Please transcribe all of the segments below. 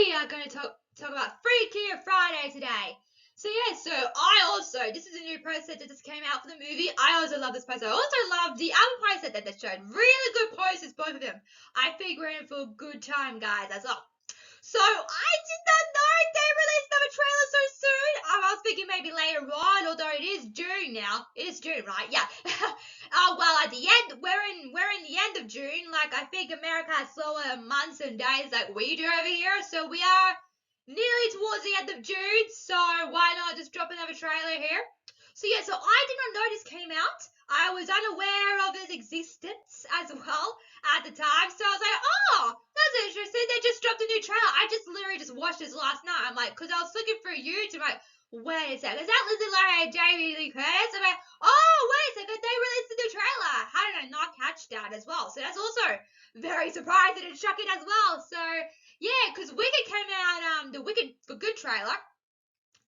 we are going to talk about Freakier Friday today. So this is a new poster that just came out for the movie. I also love this poster. I also love the other poster that they showed. Really good posters, both of them. I think we're in for a good time, guys, as well. So I did not know they released another trailer so soon. I was thinking maybe later on, although it is June now. It is June, right? Yeah. Well, at the end, we're in the end of June. Like, I think America has slower months and days like we do over here. So we are nearly towards the end of June. So why not just drop another trailer here? So I did not know this came out. I was unaware of its existence as well at the time. So I was like, oh, that's interesting. They just dropped a new trailer. I just literally just watched this last night. I'm like, because I was looking for YouTube. I'm like, wait a second. Is that Lizzie Larry and Jamie Lee Curtis? I'm like, oh, wait a second. They released a new trailer. How did I not catch that as well? So that's also very surprising and shocking as well. So, yeah, because Wicked came out, the Wicked for Good trailer.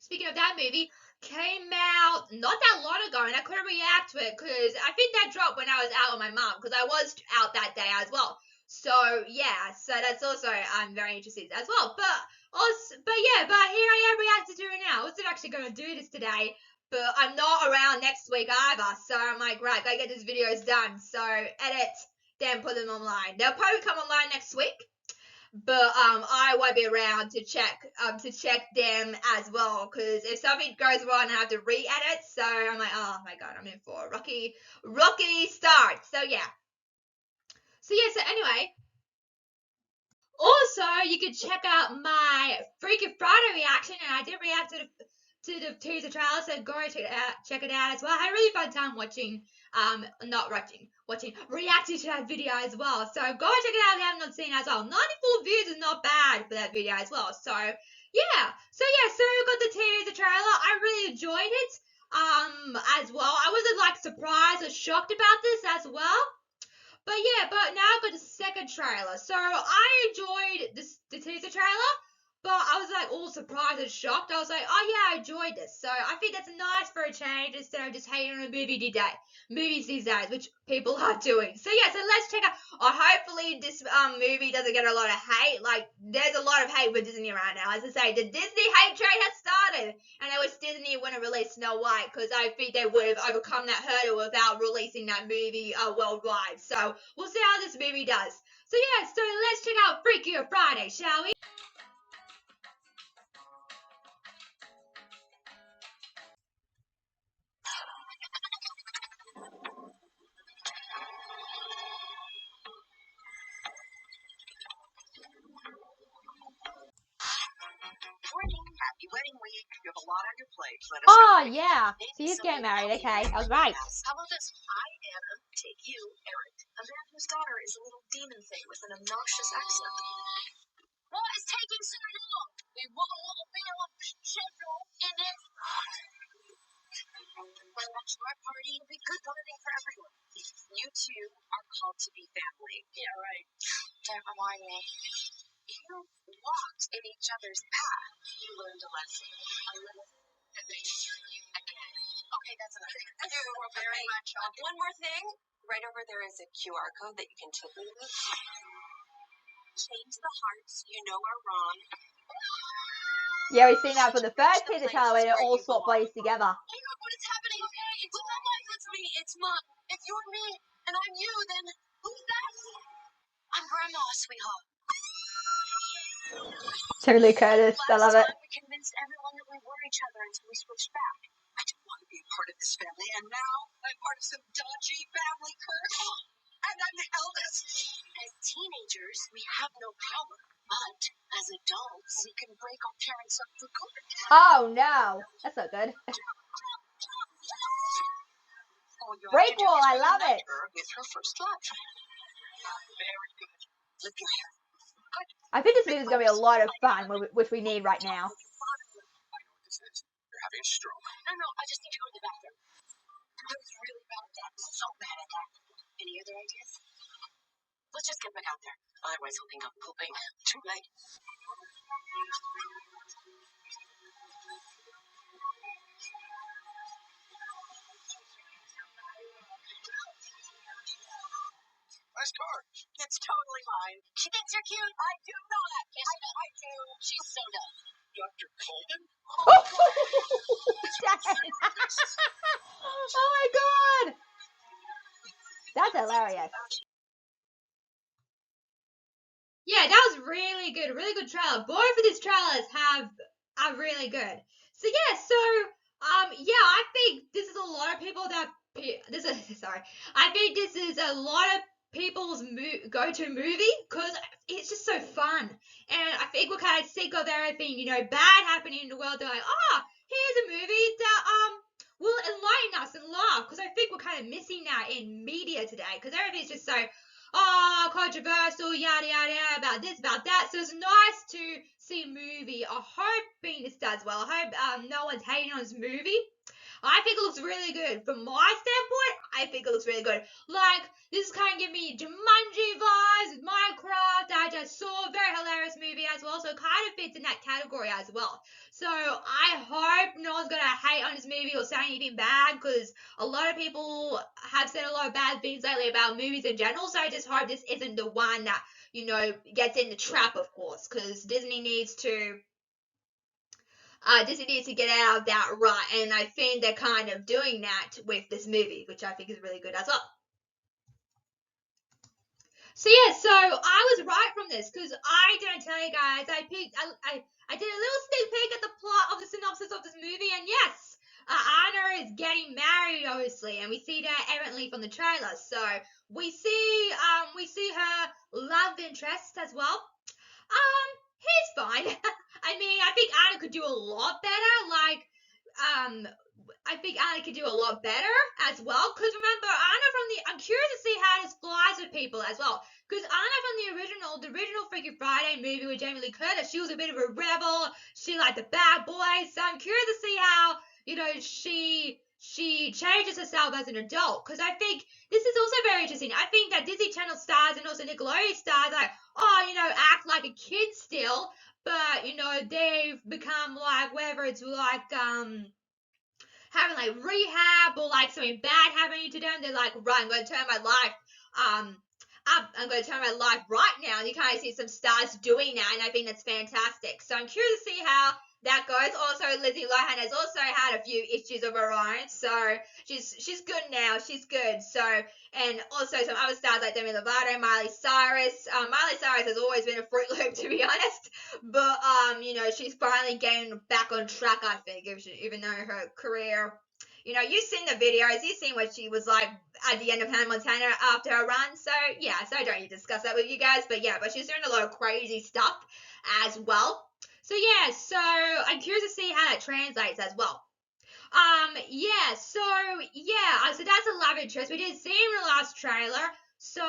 Speaking of that movie, came out not that long ago, and I couldn't react to it because I think that dropped when I was out with my mum because I was out that day as well. So that's also I'm very interested as well. But here I am reacting to it now. I wasn't actually going to do this today, but I'm not around next week either. So I'm like, right, gotta get these videos done. So edit, then put them online. They'll probably come online next week. But I won't be around to check them as well because if something goes wrong, I have to re-edit. So I'm like, oh my god, I'm in for a rocky start. So anyway, also you can check out my Freakier Friday reaction, and I did react to the teaser trailer, so go check it out as well. I had a really fun time reacting to that video as well. So go check it out if you have not seen it as well. 94 views is not bad for that video as well. So we got the teaser trailer. I really enjoyed it as well. I wasn't like surprised or shocked about this as well. But now I've got the second trailer. So I enjoyed the teaser trailer. But I was like all surprised and shocked. I was like, oh yeah, I enjoyed this. So I think that's nice for a change instead of just hating on movies these days, which people are doing. So let's check out. Hopefully this movie doesn't get a lot of hate. Like there's a lot of hate with Disney right now. As I say, the Disney hate train has started, and I wish Disney wouldn't release Snow White because I think they would have overcome that hurdle without releasing that movie worldwide. So we'll see how this movie does. So let's check out Freakier Friday, shall we? Happy wedding week. You have a lot on your plate. Oh, yeah. She's getting married. Okay, I was right. How about this? I, Anna, take you, Eric, a man whose daughter is a little demon thing with an obnoxious accent. What is taking so long? We will be on schedule in it. Well, watch my party. It'll be good bonding for everyone. You two are called to be family. Yeah, right. Don't remind me. You walked in each other's path. You learned a lesson. A little that makes you again. Okay, that's enough. Thank you very much. One more thing. Right over there is a QR code that you can tip me with. Change the hearts you know are wrong. Yeah, we've seen that for the first teaser trailer where it all sort of plays together. Oh my god, what is happening? Okay, it's not like it's me, it's Mom. If you're me and I'm you, then who's that? I'm Grandma, sweetheart. Jamie Lee Curtis, I love it. We convinced everyone that we were each other until we switched back. I didn't want to be a part of this family, and now I'm part of some dodgy family curse. And I'm the eldest. As teenagers, we have no power. But as adults, we can break our parents up for good. Oh no, that's not good. Breakwall, I love it. With her first love. Very good. Lift your hair. Good. I think this movie is going to be a lot of fun, which we need right now. I know what this is. You're having a stroke. No, I just need to go to the bathroom. I was really bad at that. So bad at that. Any other ideas? Let's just get back out there. Otherwise, he'll think I'm pooping. Too late. Nice car. It's totally mine. She thinks you're cute. I do not. Yes, I do. She's so dumb. Dr. Coleman? Oh my god! That's hilarious. Yeah, that was really good trailer. Both of these trailers are really good. So yeah, I think this is a lot of people that I think this is a lot of people's go-to movie because it's just so fun, and I think we're kind of sick of everything bad happening in the world. They're like, here's a movie that will enlighten us and laugh, because I think we're kind of missing that in media today, because everything's just so controversial, yada yada yada, about this, about that. So it's nice to see a movie. I hope this does well. I hope no one's hating on this movie. I think it looks really good. From my standpoint, I think it looks really good. Like, this is kind of giving me Jumanji vibes with Minecraft that I just saw. Very hilarious movie as well. So it kind of fits in that category as well. So I hope no one's going to hate on this movie or say anything bad, because a lot of people have said a lot of bad things lately about movies in general. So I just hope this isn't the one that, gets in the trap, of course, because Disney needs to get out of that rut, and I think they're kind of doing that with this movie, which I think is really good as well. So yeah, so I was right from this, because I didn't tell you guys. I did a little sneak peek at the plot of the synopsis of this movie, and yes, Anna is getting married, obviously, and we see that evidently from the trailer. So we see her love interest as well. He's fine. I mean, I think Anna could do a lot better. Like, I think Anna could do a lot better as well. Because remember, I'm curious to see how this flies with people as well. Because Anna from the original Freaky Friday movie with Jamie Lee Curtis, she was a bit of a rebel. She liked the bad boys. So I'm curious to see how, she changes herself as an adult. Because I think this is also very interesting. I think that Disney Channel stars and also Nickelodeon stars, like, act like a kid still, but they've become like, whether it's like having like rehab or like something bad happening to them, they're like, right, I'm going to turn my life up. I'm going to turn my life right now. And you kind of see some stars doing that, and I think that's fantastic. So I'm curious to see how that goes. Also, Lizzie Lohan has also had a few issues of her own, so she's good now. She's good. So, and also some other stars like Demi Lovato, Miley Cyrus. Miley Cyrus has always been a Fruit Loop, to be honest, but she's finally getting back on track, I think, even though her career. You've seen the videos, you've seen what she was like at the end of Hannah Montana after her run. So, yeah, so I don't need to discuss that with you guys. But, yeah, she's doing a lot of crazy stuff as well. So, yeah, so I'm curious to see how that translates as well. So that's a love interest. We did see him in the last trailer. So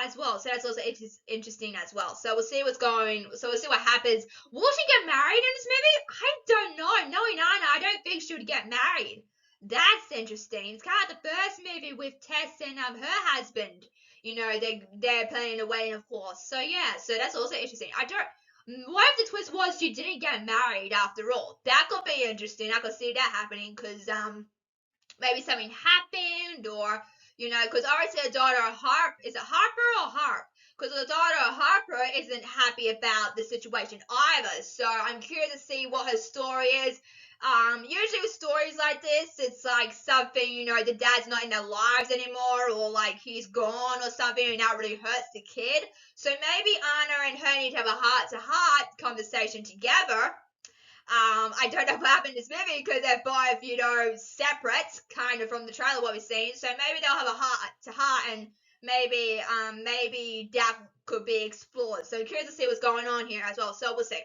as well, so that's also interesting as well. So we'll see what's going. So we'll see what happens. Will she get married in this movie? I don't know. Knowing Anna, I don't think she would get married. That's interesting. It's kind of like the first movie with Tess and her husband. They're planning a wedding, of course. So yeah, so that's also interesting. What if the twist was she didn't get married after all? That could be interesting. I could see that happening, because maybe something happened, or because obviously the daughter of is it Harper or Harp? Because the daughter of Harper isn't happy about the situation either. So I'm curious to see what her story is. Usually with stories like this, it's like something, the dad's not in their lives anymore, or like he's gone or something, and that really hurts the kid. So maybe Anna and her need to have a heart-to-heart conversation together. I don't know what happened in this movie, because they're both, separate, kind of from the trailer, what we've seen. So maybe they'll have a heart-to-heart, and maybe that could be explored. So I'm curious to see what's going on here as well. So we'll see.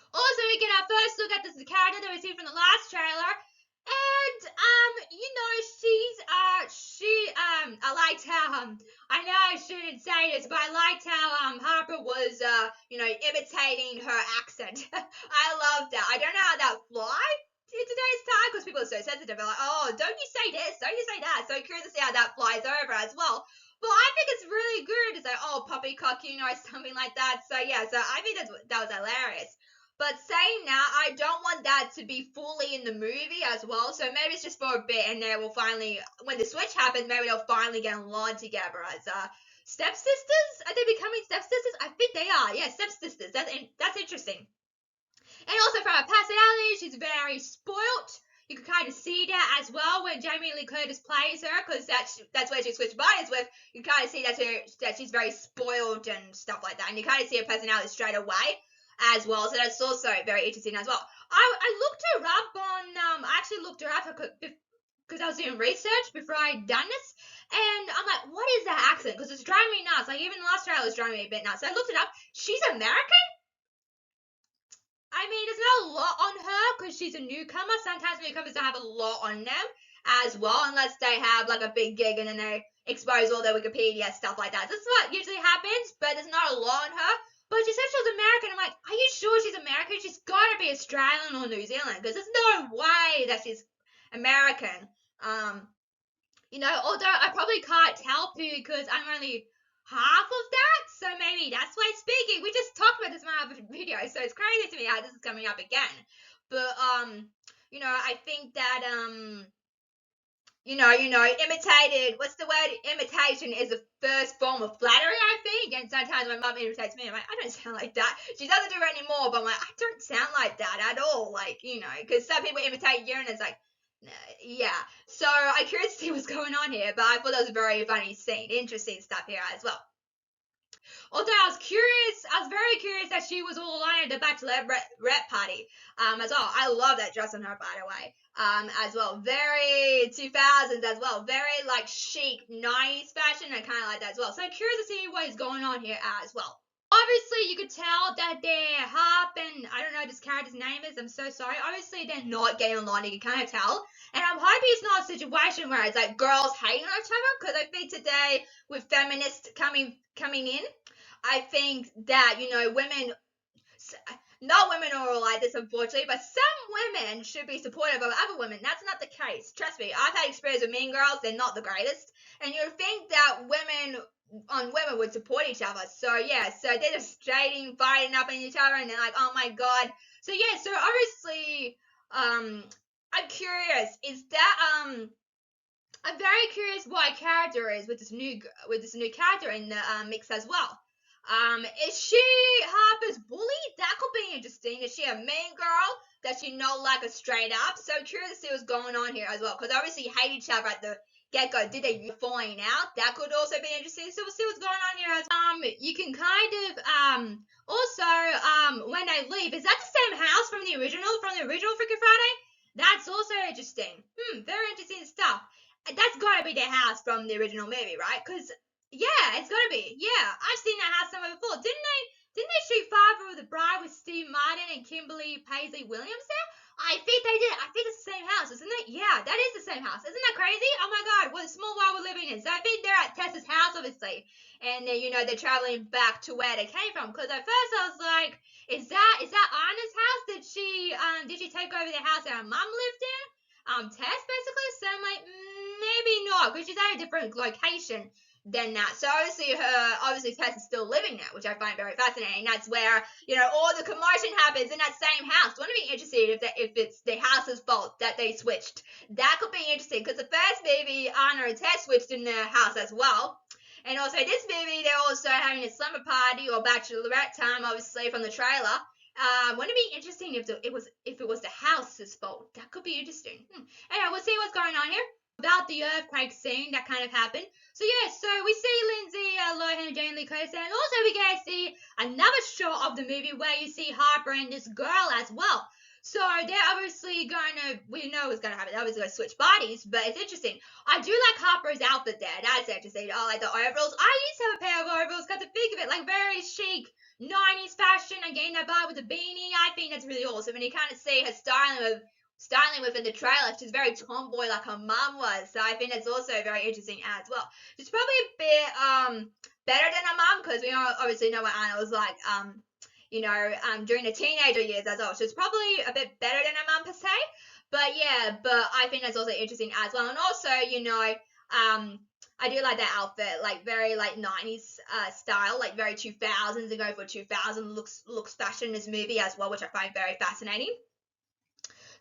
Also, we get our first look at this character that we see from the last trailer, and I liked how I know I shouldn't say this, but I liked how Harper was imitating her accent. I love that. I don't know how that flies in today's time, because people are so sensitive. They're like, oh, don't you say this, don't you say that. So I'm curious to see how that flies over as well. But I think it's really good. It's like, oh, poppycock, something like that. So yeah, so I think that was hilarious. But saying that, I don't want that to be fully in the movie as well. So maybe it's just for a bit, and then we'll finally, when the switch happens, maybe they'll finally get along together as stepsisters. Are they becoming stepsisters? I think they are. Yeah, stepsisters. That's interesting. And also from her personality, she's very spoilt. You can kind of see that as well when Jamie Lee Curtis plays her, because that's where she switched bodies with. You kind of see that she's very spoiled and stuff like that, and you kind of see her personality straight away as well. So that's also very interesting as well. I looked her up on I actually looked her up because I was doing research before I'd done this, and I'm like, what is that accent? Because it's driving me nuts. Like even the last trailer was driving me a bit nuts. So I looked it up. She's American. I mean, there's not a lot on her because she's a newcomer. Sometimes newcomers don't have a lot on them as well, unless they have like a big gig and then they expose all their Wikipedia stuff like that. That's what usually happens, but there's not a lot on her. But she said she was American. I'm like, are you sure she's American? She's got to be Australian or New Zealand because there's no way that she's American. Although I probably can't tell because I'm only half of that, so maybe that's why it's speaking. We just talked about this in my other video, so it's crazy to me how this is coming up again. But I think that imitated. What's the word? Imitation is the first form of flattery, I think. And sometimes my mum imitates me. I'm like, I don't sound like that. She doesn't do it anymore, but I'm like, I don't sound like that at all. Like, because some people imitate you, and it's like, yeah. So I'm curious to see what's going on here, but I thought that was a very funny scene. Interesting stuff here as well. Although I was very curious that she was all alone at the bachelorette party as well. I love that dress on her, by the way, as well. Very 2000s as well. Very like chic 90s fashion. I kind of like that as well. So I'm curious to see what is going on here as well. Obviously, you could tell that they're Harp and I don't know this character's name is. I'm so sorry. Obviously, they're not getting along. You can kind of tell. And I'm hoping it's not a situation where it's like girls hating on each other. Because I think today with feminists coming in, I think that women. Not women are all like this, unfortunately, but some women should be supportive of other women. That's not the case. Trust me, I've had experience with mean girls. They're not the greatest. And you'd think that women would support each other. So, yeah, so they're just dating, fighting up on each other, and they're like, oh my god. So, yeah, so obviously, I'm curious, I'm very curious what character is with this new character in the mix as well. Is she Harper's bully? That could be interesting. Is she a mean girl? Does she not like her straight up? So I'm curious to see what's going on here as well. Because obviously you hate each other at the get-go. Did they falling out? That could also be interesting. So we'll see what's going on here. You can kind of also when they leave, is that the same house from the original Freakier Friday? That's also interesting. Very interesting stuff. That's gotta be their house from the original movie, right? Because yeah, it's gotta be. Yeah, I've seen that house somewhere before. Didn't they shoot Father of the Bride with Steve Martin and Kimberly Paisley Williams there? I think they did. I think it's the same house, isn't it? Yeah, that is the same house. Isn't that crazy? Oh my god, what a small world we're living in. So I think they're at Tessa's house, obviously. And they're traveling back to where they came from. Because at first I was like, is that Anna's house? Did she take over the house that her mum lived in? Tess basically. So I'm like, maybe not, because she's at a different location than that. So obviously Tess is still living there, which I find very fascinating. That's where, all the commotion happens in that same house. Wouldn't it be interesting if it's the house's fault that they switched? That could be interesting, because the first movie, Anna and Tess switched in their house as well. And also this movie, they're also having a slumber party or bachelorette time, obviously, from the trailer. Wouldn't it be interesting if it was the house's fault? That could be interesting. Anyway, we'll see what's going on here. About the earthquake scene that kind of happened. So yeah, so we see Lindsay Lohan and Jamie Lee Curtis, and also we get to see another shot of the movie where you see Harper and this girl as well. So they're obviously we know what's going to happen. They're obviously going to switch bodies, but it's interesting. I do like Harper's outfit there. That's interesting. I like the overalls. I used to have a pair of overalls, got to think of it, like very chic 90s fashion. Again, that vibe with a beanie. I think that's really awesome. And you kind of see her styling within the trailer. She's very tomboy like her mum was. So I think that's also very interesting as well. She's probably a bit better than her mum, because we obviously know what Anna was like during the teenager years as well. She's probably a bit better than her mum per se. But yeah, I think that's also interesting as well. And also, I do like that outfit, like very like 90s style, like very 2000s, and go for 2000 looks fashion in this movie as well, which I find very fascinating.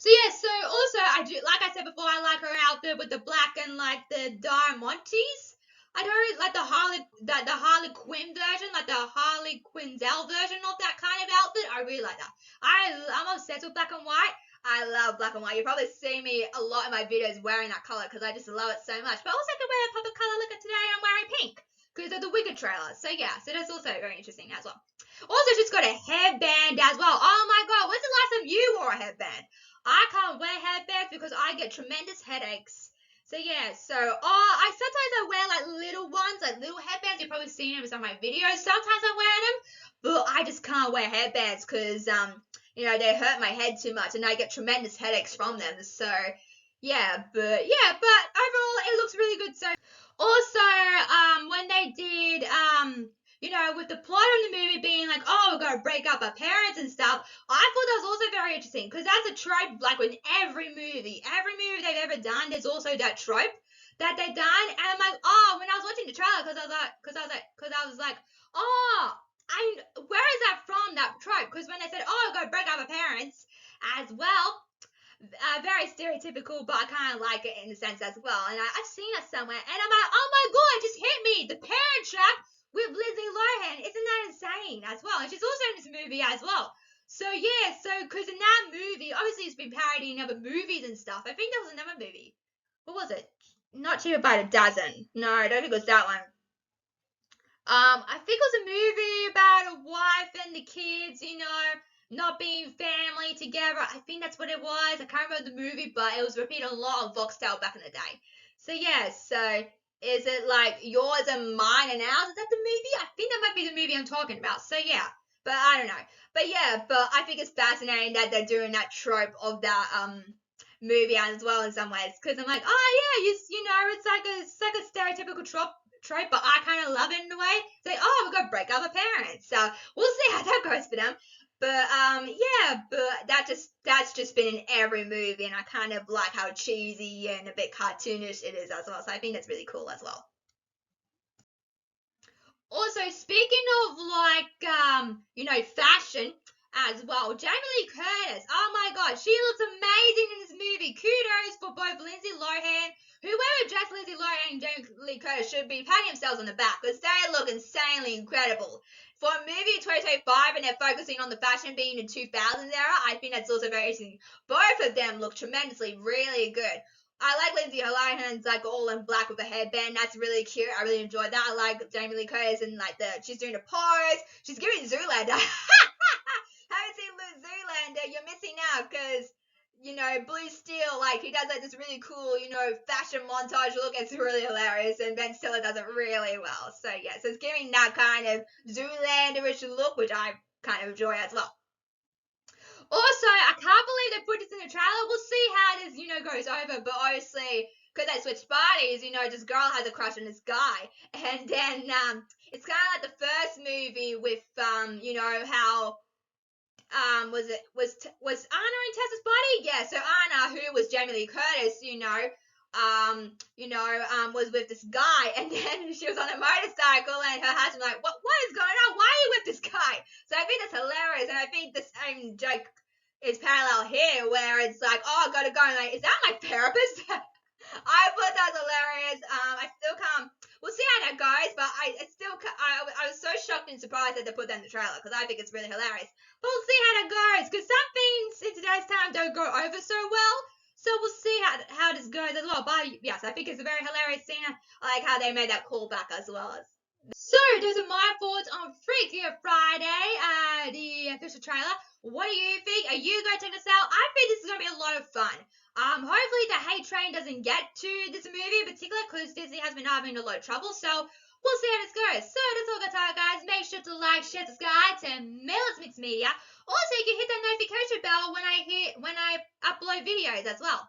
So yeah, so also I do, like I said before, I like her outfit with the black and like the diamantes. I don't like the Harley Quinn version, like the Harley Quinzel version of that kind of outfit. I really like that. I'm obsessed with black and white. I love black and white. You probably see me a lot in my videos wearing that color because I just love it so much. But also I can wear a pop of color. Look at today, I'm wearing pink because of the Wicked trailer. So yeah, so that's also very interesting as well. Also, she's got a headband as well. Oh my god, when's the last time you wore a headband? I can't wear headbands because I get tremendous headaches. So yeah, I sometimes I wear like little ones, like little headbands. You've probably seen them in some of my videos. Sometimes I wear them, but I just can't wear headbands because they hurt my head too much and I get tremendous headaches from them. So but overall it looks really good. So also when they did with the plot of the movie being like, oh, we're gonna break up our parents and stuff, I thought that was also very interesting because that's a trope like in every movie they've ever done. There's also that trope that they've done, and I'm like, oh, when I was watching the trailer, because I was like, oh, where is that from, that trope? Because when they said, oh, we're gonna break up our parents as well. Very stereotypical, but I kind of like it in a sense as well. And I've seen it somewhere, and I'm like, oh my god, it just hit me. The Parent Trap with Lindsay Lohan. Isn't that insane as well? And she's also in this movie as well. So yeah, because in that movie, obviously it's been parodying other movies and stuff. I think there was another movie. What was it? Not Cheaper by the Dozen. No, I don't think it was that one. I think it was a movie about a wife and the kids, not being family together. I think that's what it was. I can't remember the movie, but it was repeated a lot on Voxtel back in the day. So yeah, is it like yours and mine and ours? Is that the movie? I think that might be the movie I'm talking about. So yeah, but I don't know. But I think it's fascinating that they're doing that trope of that movie as well in some ways, because I'm like, oh yeah, it's like a stereotypical trope, but I kind of love it in a way. It's like, oh, we're gonna break up our parents, so we'll see how that goes for them. But that's just been in every movie, and I kind of like how cheesy and a bit cartoonish it is as well. So I think that's really cool as well. Also, speaking of like fashion as well, Jamie Lee Curtis. Oh my god, she looks amazing in this movie. Kudos for both Lindsay Lohan. Whoever dressed Lindsay Lohan and Jamie Lee Curtis should be patting themselves on the back because they look insanely incredible. For a movie in 2025 and they're focusing on the fashion being the 2000s era, I think that's also very interesting. Both of them look tremendously, really good. I like Lindsay Lohan's like all in black with a headband. That's really cute. I really enjoyed that. I like Jamie Lee Curtis and like she's doing a pose. She's giving Zoolander. Haven't seen Zoolander. You're missing out because Blue Steel, like he does like this really cool, fashion montage look. It's really hilarious, and Ben Stiller does it really well. So yeah, so it's giving that kind of Zoolander-ish look, which I kind of enjoy as well. Also, I can't believe they put this in the trailer. We'll see how this, goes over. But obviously, because they switched bodies, this girl has a crush on this guy, and then it's kind of like the first movie with how was Anna in Tessa's body? Yeah, so Anna, who was Jamie Lee Curtis, was with this guy, and then she was on a motorcycle, and her husband like, what is going on? Why are you with this guy? So I think that's hilarious, and I think the same joke is parallel here, where it's like, oh, I gotta go, and like, is that my therapist? I thought that was hilarious. I still can't. We'll see how that goes, but I was so shocked and surprised that they put that in the trailer because I think it's really hilarious. But we'll see how that goes because some things in today's time don't go over so well. So we'll see how this goes as well. But yes, I think it's a very hilarious scene. I like how they made that callback as well. So those are my thoughts on Freakier Friday, the official trailer. What do you think? Are you going to check this out? I think this is going to be a lot of fun. Hopefully the hate train doesn't get to this movie in particular because Disney has been having a lot of trouble. So we'll see how this goes. So that's all that's all, guys. Make sure to like, share, subscribe to Mel's Mixed Media. Also, you can hit that notification bell when I upload videos as well.